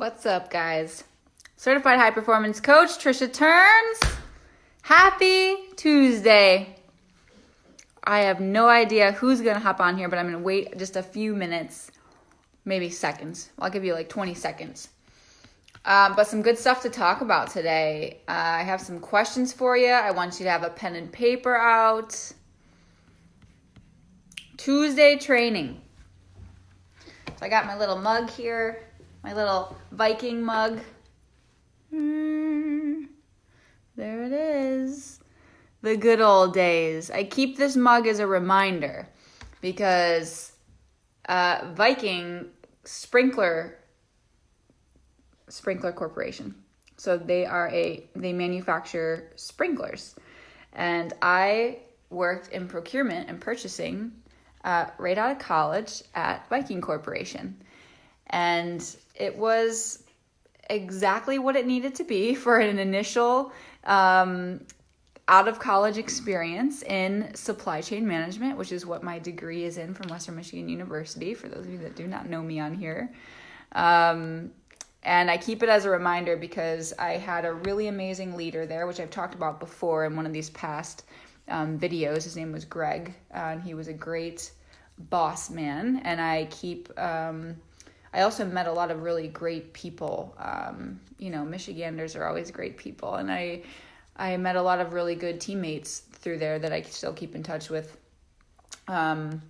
What's up, guys? Certified High Performance Coach Trisha Turns. Happy Tuesday. I have no idea who's going to hop on here, but I'm going to wait just a few minutes, maybe seconds. I'll give you like 20 seconds. But some good stuff to talk about today. I have some questions for you. I want you to have a pen and paper out. Tuesday training. So I got my little mug here, my little Viking mug. There it is. The good old days. I keep this mug as a reminder because Viking Sprinkler Corporation. So they manufacture sprinklers. And I worked in procurement and purchasing right out of college at Viking Corporation. And it was exactly what it needed to be for an initial out of college experience in supply chain management, which is what my degree is in from Western Michigan University, for those of you that do not know me on here. And I keep it as a reminder because I had a really amazing leader there, which I've talked about before in one of these past videos. His name was Greg, and he was a great boss man. And I also met a lot of really great people. Michiganders are always great people. And I met a lot of really good teammates through there that I still keep in touch with. One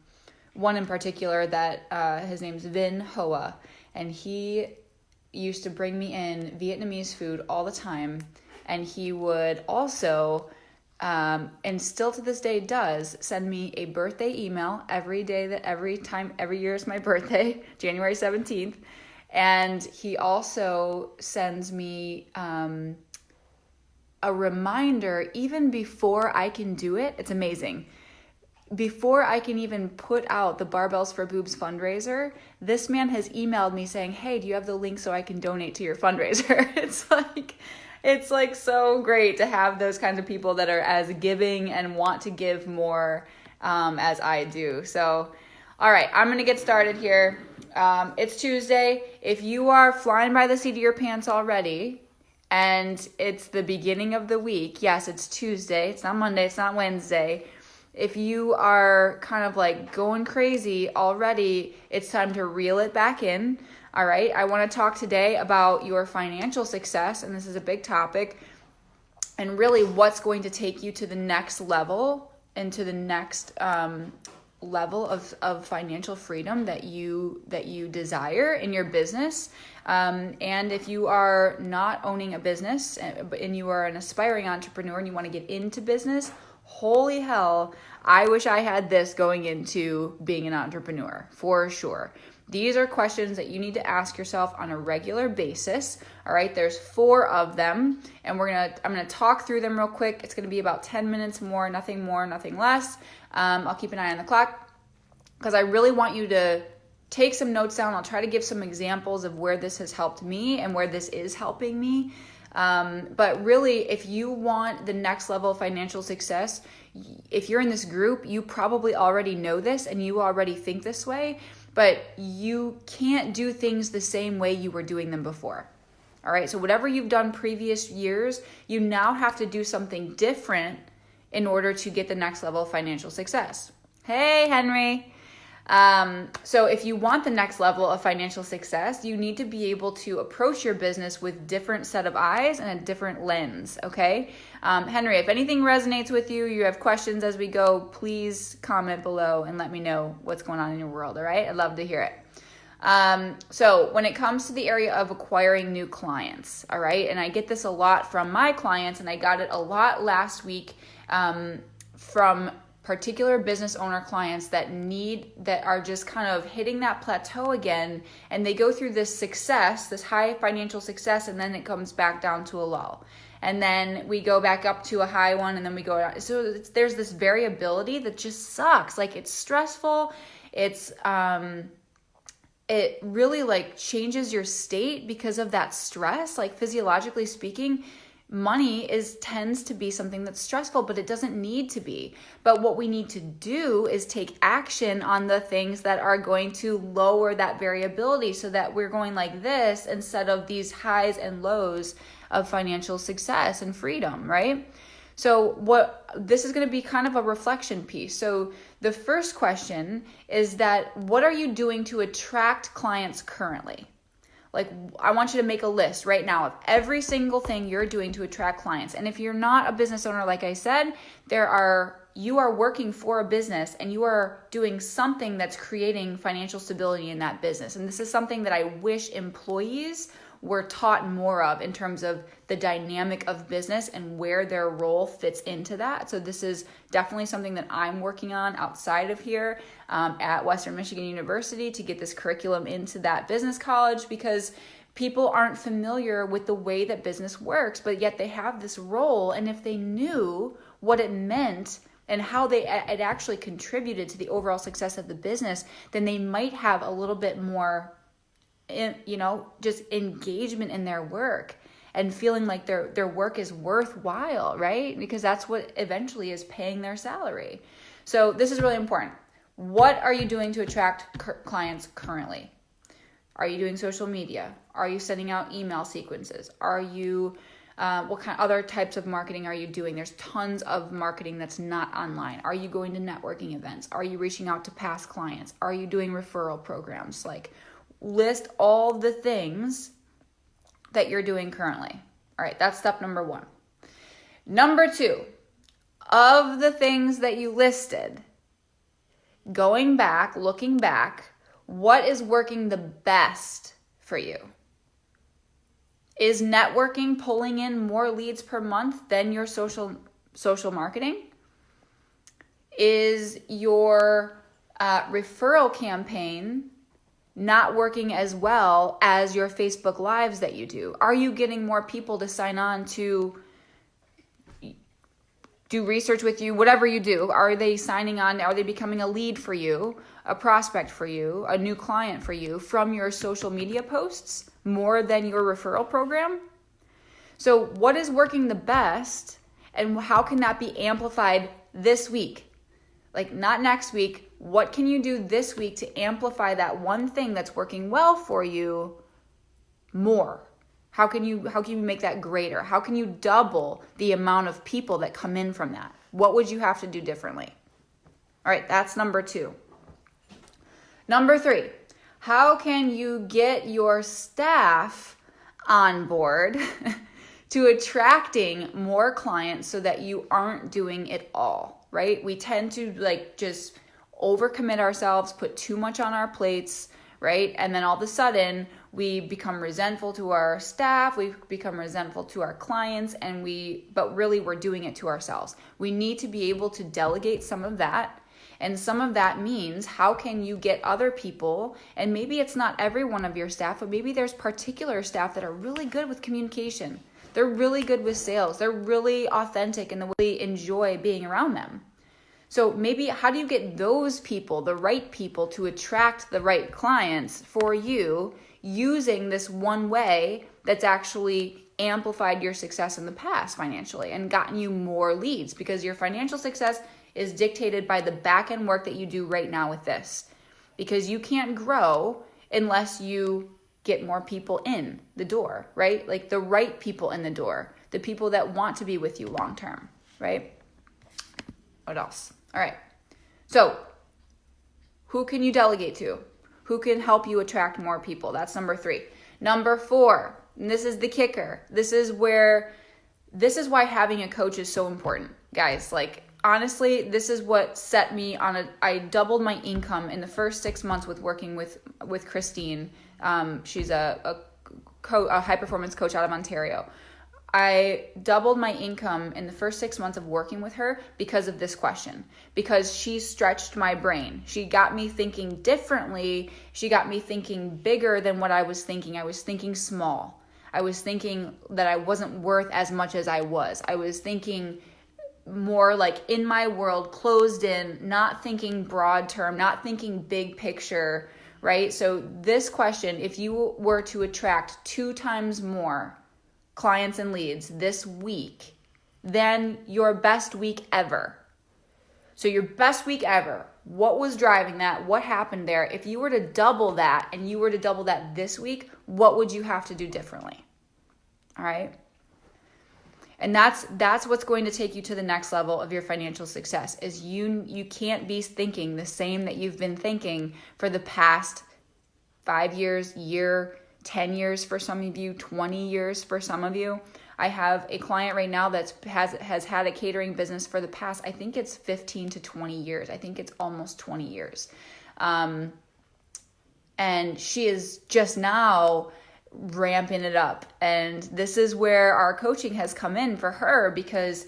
in particular that his name's Vin Hoa, and he used to bring me in Vietnamese food all the time. And he would also, and still to this day does, send me a birthday email every year is my birthday, January 17th. And he also sends me a reminder even before I can do it. It's amazing. Before I can even put out the Barbells for Boobs fundraiser, this man has emailed me saying, hey, do you have the link so I can donate to your fundraiser? It's like so great to have those kinds of people that are as giving and want to give more as I do. So, all right, I'm going to get started here. It's Tuesday. If you are flying by the seat of your pants already and it's the beginning of the week, yes, it's Tuesday. It's not Monday. It's not Wednesday. If you are kind of like going crazy already, it's time to reel it back in. All right, I want to talk today about your financial success, and this is a big topic, and really what's going to take you to the next level and to the next level of financial freedom that you desire in your business. And if you are not owning a business and you are an aspiring entrepreneur and you want to get into business, holy hell, I wish I had this going into being an entrepreneur, for sure. These are questions that you need to ask yourself on a regular basis. All right, there's 4 of them, and I'm gonna talk through them real quick. It's gonna be about 10 minutes more, nothing less. I'll keep an eye on the clock because I really want you to take some notes down. I'll try to give some examples of where this has helped me and where this is helping me. But really, if you want the next level of financial success, if you're in this group, you probably already know this and you already think this way, but you can't do things the same way you were doing them before. All right, so whatever you've done previous years, you now have to do something different in order to get the next level of financial success. Hey, Henry. So if you want the next level of financial success, you need to be able to approach your business with different set of eyes and a different lens, okay? Henry, if anything resonates with you, you have questions as we go, please comment below and let me know what's going on in your world, all right? I'd love to hear it. So when it comes to the area of acquiring new clients, all right, and I get this a lot from my clients, and I got it a lot last week from particular business owner clients that are just kind of hitting that plateau again, and they go through this success, this high financial success, and then it comes back down to a lull. And then we go back up to a high one, and then we go down. So there's this variability that just sucks. Like, it's stressful. It really like changes your state because of that stress. Like, physiologically speaking, money tends to be something that's stressful, but it doesn't need to be. But what we need to do is take action on the things that are going to lower that variability so that we're going like this instead of these highs and lows of financial success and freedom, right? So this is going to be kind of a reflection piece. So the first question is that what are you doing to attract clients currently? Like, I want you to make a list right now of every single thing you're doing to attract clients. And if you're not a business owner, like I said, you are working for a business and you are doing something that's creating financial stability in that business. And this is something that I wish employees were taught more of in terms of the dynamic of business and where their role fits into that. So this is definitely something that I'm working on outside of here at Western Michigan University to get this curriculum into that business college, because people aren't familiar with the way that business works, but yet they have this role. And if they knew what it meant and how it actually contributed to the overall success of the business, then they might have a little bit more just engagement in their work and feeling like their work is worthwhile, right? Because that's what eventually is paying their salary. So this is really important. What are you doing to attract clients currently? Are you doing social media? Are you sending out email sequences? Are you, what kind of other types of marketing are you doing? There's tons of marketing that's not online. Are you going to networking events? Are you reaching out to past clients? Are you doing referral programs? Like, list all the things that you're doing currently. All right, that's step number 1. Number 2, of the things that you listed, looking back, what is working the best for you? Is networking pulling in more leads per month than your social marketing? Is your referral campaign not working as well as your Facebook Lives that you do? Are you getting more people to sign on to do research with you, whatever you do? Are they signing on? Are they becoming a lead for you, a prospect for you, a new client for you from your social media posts more than your referral program? So what is working the best, and how can that be amplified this week? Like, not next week. What can you do this week to amplify that one thing that's working well for you more? How can you make that greater? How can you double the amount of people that come in from that? What would you have to do differently? All right, that's number 2. Number 3, how can you get your staff on board to attracting more clients so that you aren't doing it all, right? We tend to just overcommit ourselves, put too much on our plates, right? And then all of a sudden we become resentful to our staff, we become resentful to our clients, but really we're doing it to ourselves. We need to be able to delegate some of that. And some of that means, how can you get other people, and maybe it's not every one of your staff, but maybe there's particular staff that are really good with communication. They're really good with sales. They're really authentic in the way they enjoy being around them. So maybe how do you get those people, the right people, to attract the right clients for you using this one way that's actually amplified your success in the past financially and gotten you more leads? Because your financial success is dictated by the back end work that you do right now with this. Because you can't grow unless you get more people in the door, right? Like the right people in the door, the people that want to be with you long term, right? What else? All right. So who can you delegate to? Who can help you attract more people? That's number 3. Number 4, and this is the kicker. This is why having a coach is so important, guys. Like, honestly, this is what set me on I doubled my income in the first 6 months with working with Christine. She's a high performance coach out of Ontario. I doubled my income in the first 6 months of working with her because of this question, because she stretched my brain. She got me thinking differently. She got me thinking bigger than what I was thinking. I was thinking small. I was thinking that I wasn't worth as much as I was. I was thinking more like in my world, closed in, not thinking broad term, not thinking big picture, right? So this question, if you were to attract 2 times more clients and leads this week than your best week ever. So your best week ever, what was driving that? What happened there? If you were to double that and you were to double that this week, what would you have to do differently? All right. And that's what's going to take you to the next level of your financial success is you can't be thinking the same that you've been thinking for the past 5 years, year, 10 years for some of you, 20 years for some of you. I have a client right now that has had a catering business for the past, I think it's 15 to 20 years. I think it's almost 20 years. And she is just now ramping it up. And this is where our coaching has come in for her because,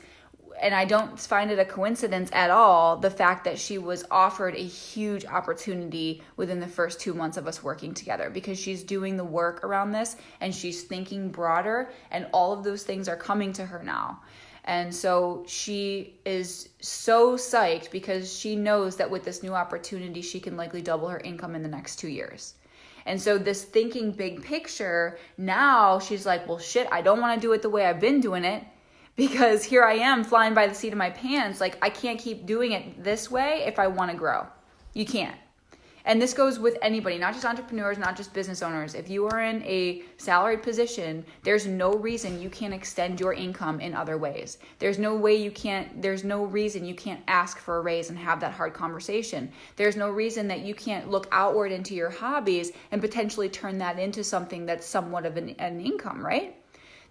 and I don't find it a coincidence at all, the fact that she was offered a huge opportunity within the first 2 months of us working together because she's doing the work around this and she's thinking broader and all of those things are coming to her now. And so she is so psyched because she knows that with this new opportunity, she can likely double her income in the next 2 years. And so this thinking big picture, now she's like, well, shit, I don't want to do it the way I've been doing it because here I am flying by the seat of my pants. Like I can't keep doing it this way if I want to grow. You can't. And this goes with anybody, not just entrepreneurs, not just business owners. If you are in a salaried position, there's no reason you can't extend your income in other ways. There's no reason you can't ask for a raise and have that hard conversation. There's no reason that you can't look outward into your hobbies and potentially turn that into something that's somewhat of an income, right?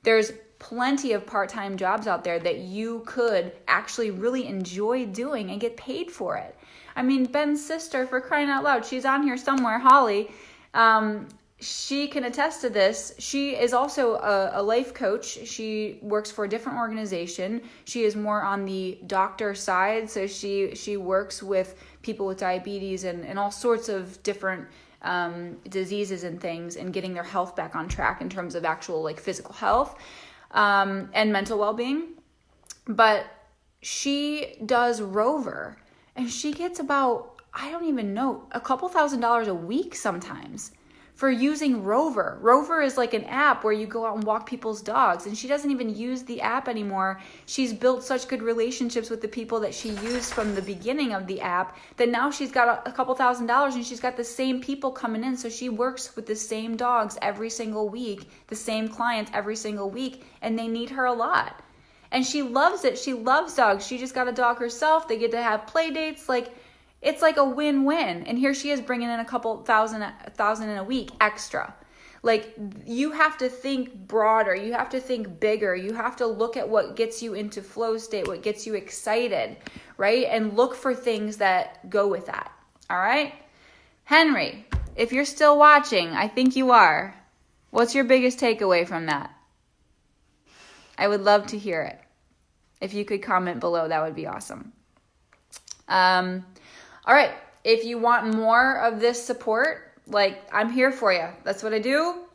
There's plenty of part-time jobs out there that you could actually really enjoy doing and get paid for it. I mean, Ben's sister, for crying out loud, she's on here somewhere, Holly. She can attest to this. She is also a life coach. She works for a different organization. She is more on the doctor side. So she works with people with diabetes and all sorts of different diseases and things and getting their health back on track in terms of actual like physical health and mental well-being. But she does Rover. And she gets about, I don't even know, a couple $1,000s a week sometimes for using Rover. Rover is like an app where you go out and walk people's dogs. And she doesn't even use the app anymore. She's built such good relationships with the people that she used from the beginning of the app that now she's got a couple $1,000s and she's got the same people coming in. So she works with the same dogs every single week, the same clients every single week, and they need her a lot. And she loves it. She loves dogs. She just got a dog herself. They get to have play dates. Like, it's like a win-win. And here she is bringing in a couple thousand in a week extra. Like, you have to think broader. You have to think bigger. You have to look at what gets you into flow state, what gets you excited, right? And look for things that go with that. All right? Henry, if you're still watching, I think you are. What's your biggest takeaway from that? I would love to hear it. If you could comment below, that would be awesome. All right. If you want more of this support, like, I'm here for you. That's what I do.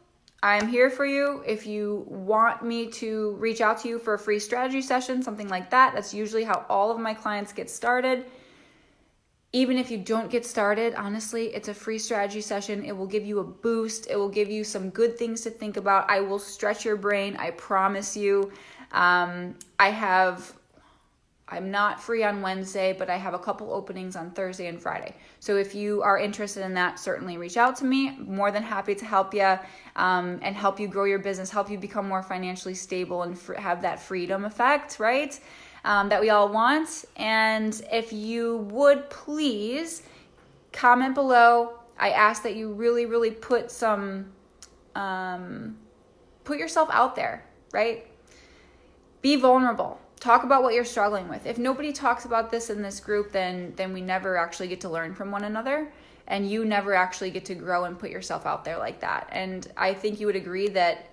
I'm here for you. If you want me to reach out to you for a free strategy session, something like that, that's usually how all of my clients get started. Even if you don't get started, honestly, it's a free strategy session. It will give you a boost. It will give you some good things to think about. I will stretch your brain. I promise you. I'm not free on Wednesday, but I have a couple openings on Thursday and Friday. So if you are interested in that, certainly reach out to me. More than happy to help you and help you grow your business, help you become more financially stable and have that freedom effect, right? That we all want. And if you would please comment below. I ask that you really, really put yourself out there, right? Be vulnerable. Talk about what you're struggling with. If nobody talks about this in this group, then we never actually get to learn from one another, and you never actually get to grow and put yourself out there like that. And I think you would agree that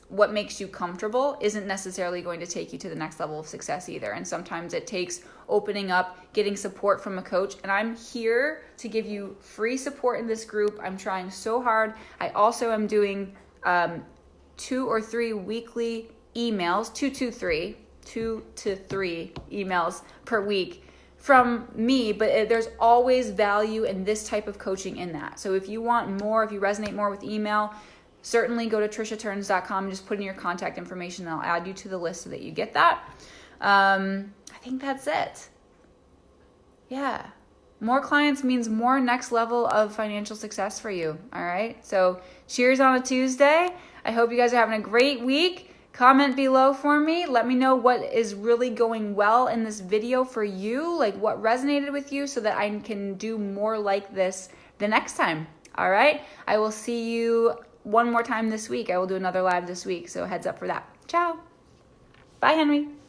what makes you comfortable isn't necessarily going to take you to the next level of success either. And sometimes it takes opening up, getting support from a coach. And I'm here to give you free support in this group. I'm trying so hard. I also am doing 2 or 3 weekly emails, 2 to 3 emails per week from me, but there's always value in this type of coaching in that. So if you want more, if you resonate more with email, certainly go to trishaturns.com and just put in your contact information, and I'll add you to the list so that you get that. I think that's it. Yeah. More clients means more next level of financial success for you. All right. So cheers on a Tuesday. I hope you guys are having a great week. Comment below for me. Let me know what is really going well in this video for you, like what resonated with you, so that I can do more like this the next time. All right. I will see you one more time this week. I will do another live this week. So heads up for that. Ciao. Bye, Henry.